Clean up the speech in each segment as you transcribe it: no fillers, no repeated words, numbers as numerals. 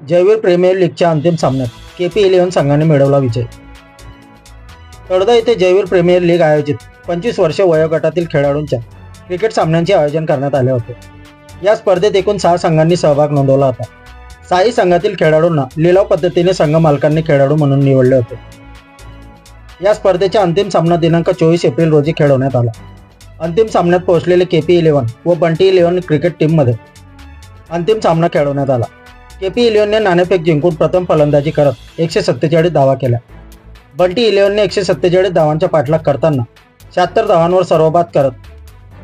Jaiveer premier लीगच्या अंतिम सामन्यात KP11 संघाने मिळवला विजय। तळोदा येथे जयवीर प्रीमियर लीग आयोजित 25 वर्षे वयोगटातील खेळाडूंच्या क्रिकेट सामन्यांचे आयोजन करण्यात आले होते। या स्पर्धेत एकूण 6 संघांनी सहभाग नोंदवला होता। 6 संघातील खेळाडूंना लिलाव पद्धतीने संघ मालकांनी खेळाडू म्हणून निवडले होते। या स्पर्धेचा अंतिम सामना दिनांक 24 एप्रिल रोजी खेळवण्यात आला। अंतिम सामन्यात पोहोचलेले KP11 व बंटी 11 क्रिकेट टीममध्ये अंतिम सामना खेळवण्यात आला। KP11ने नाणेफेक जिंकून प्रथम फलंदाजी करत 147 धावा केल्या। बंटी 11ने 147 धावांचा पाठलाग करताना 76 धावांवर सर्वबाद करत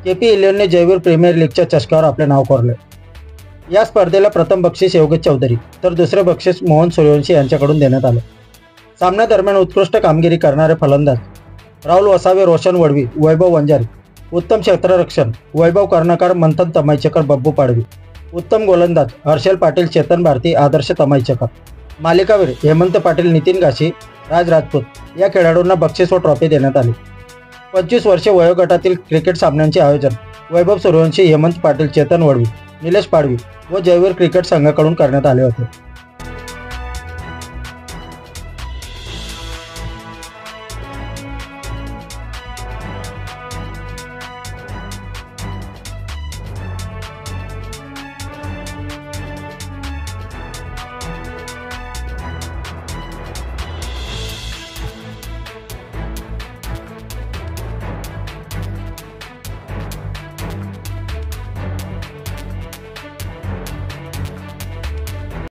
KP11ने जयवीर प्रीमियर लीगच्या चषकावर आपले नाव कोरले। या स्पर्धेला प्रथम बक्षीस योगेश चौधरी तर दुसरे बक्षीस मोहन सूर्यवंशी यांच्याकडून देण्यात आले। सामन्यादरम्यान उत्कृष्ट कामगिरी करणारे फलंदाज राहुल वसावे, रोशन वडवी, वैभव वंजारी, उत्तम क्षेत्ररक्षण वैभव कर्णकार, मंथन तमाईचकर, बब्बू पाडवी, उत्तम गोलंदाज हर्षल पाटील, चेतन भारती, आदर्श तमाईचकर, मालिकावीर हेमंत पाटील, नितीन गाशी, राज राजपूत या खेळाडूंना बक्षीस व ट्रॉफी देण्यात आली। 25 वर्षे वयोगटातील क्रिकेट सामन्यांचे आयोजन वैभव सूर्यवंशी, हेमंत पाटील, चेतन वडवी, निलेश पाडवी व जयवीर क्रिकेट संघाकडून करण्यात आले होते।